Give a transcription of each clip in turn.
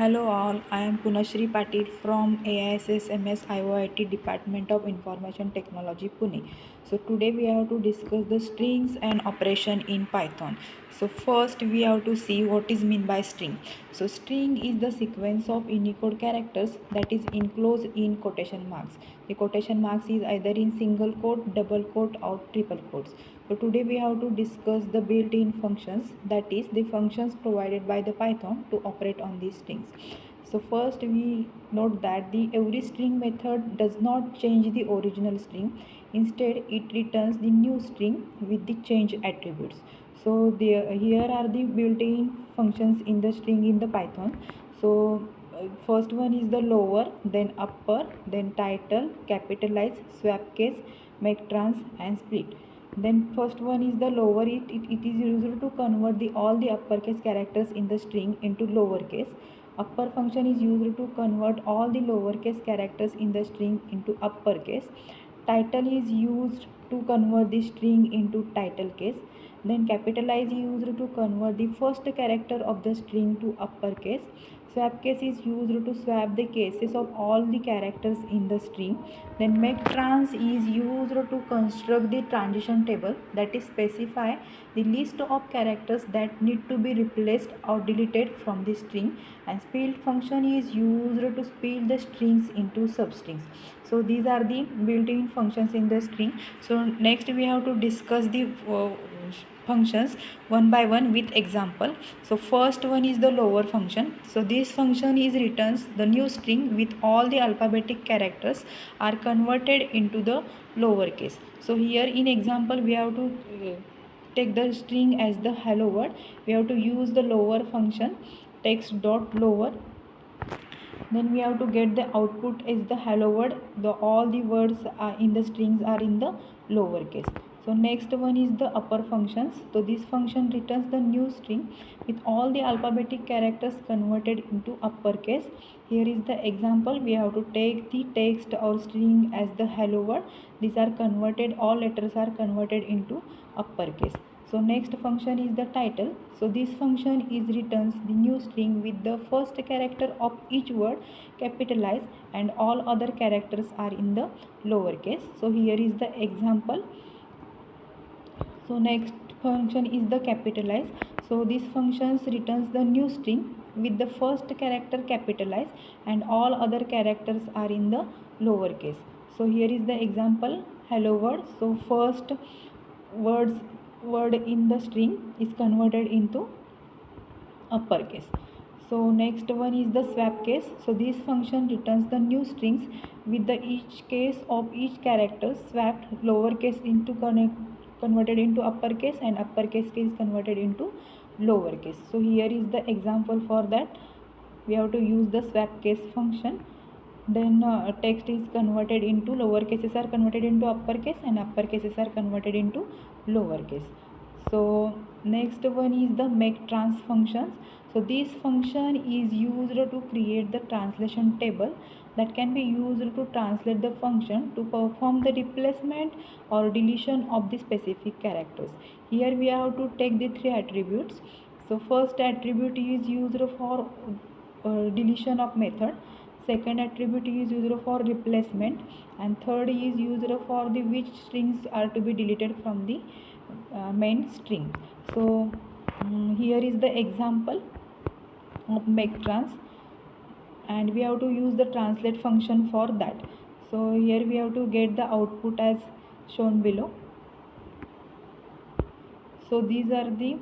Hello all, I am Punashri Patil from AISS MS IOIT Department of Information Technology Pune. So today we have to discuss the strings and operation in Python. So first we have to see what is meant by string. So string is the sequence of Unicode characters that is enclosed in quotation marks. The quotation marks is either in single quote, double quote or triple quotes. So today we have to discuss the built-in functions, that is the functions provided by the Python to operate on these strings. So first we note that the every string method does not change the original string. Instead it returns the new string with the change attributes. So here are the built-in functions in the string in the Python. So first one is the lower, then upper, then title, capitalize, swap case, make trans and split. Then first one is the lower. It is used to convert all the uppercase characters in the string into lowercase. Upper function is used to convert all the lowercase characters in the string into uppercase. Title is used to convert the string into title case. Then capitalize is used to convert the first character of the string to uppercase. Swap case is used to swap the cases of all the characters in the string. Then make trans is used to construct the transition table, that is specify the list of characters that need to be replaced or deleted from the string. And split function is used to split the strings into substrings. So these are the built-in functions in the string. So next we have to discuss the functions one by one with example. So first one is the lower function. So this function is returns the new string with all the alphabetic characters are converted into the lower case. So here in example we have to take the string as the hello word. We have to use the lower function text dot lower. Then we have to get the output as the hello word. All the words in the strings are in the lower case. So next one is the upper functions. So this function returns the new string with all the alphabetic characters converted into uppercase. Here is the example. We have to take the text or string as the hello word. These are converted, all letters are converted into uppercase. So next function is the title. So this function is returns the new string with the first character of each word capitalized and all other characters are in the lower case. So here is the example. So next function is the capitalize. So this function returns the new string with the first character capitalized and all other characters are in the lower case. So here is the example hello world. So first word in the string is converted into uppercase. So next one is the swap case. So this function returns the new strings with the each case of each character swapped lowercase into converted into uppercase and uppercase case converted into lowercase. So here is the example for that. We have to use the swap case function. Then text is converted into lower cases are converted into uppercase and upper cases are converted into lowercase. So next one is the make trans functions. So this function is used to create the translation table that can be used to translate the function to perform the replacement or deletion of the specific characters. Here we have to take the three attributes. So first attribute is used for deletion of method. Second attribute is used for replacement and third is used for the which strings are to be deleted from the main string. So here is the example of make trans and we have to use the translate function for that. So here we have to get the output as shown below. So these are the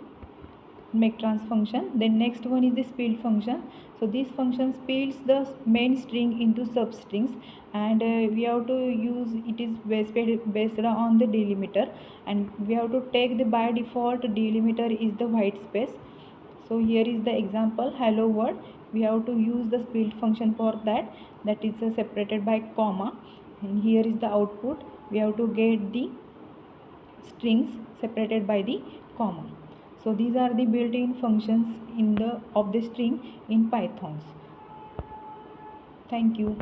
make trans function. Then next one is the split function. So this function splits the main string into substrings and we have to use it is based on the delimiter and we have to take the by default delimiter is the white space. So here is the example hello world. We have to use the split function for that is separated by comma and here is the output. We have to get the strings separated by the comma. So these are the built-in functions in the of the string in Python. Thank you.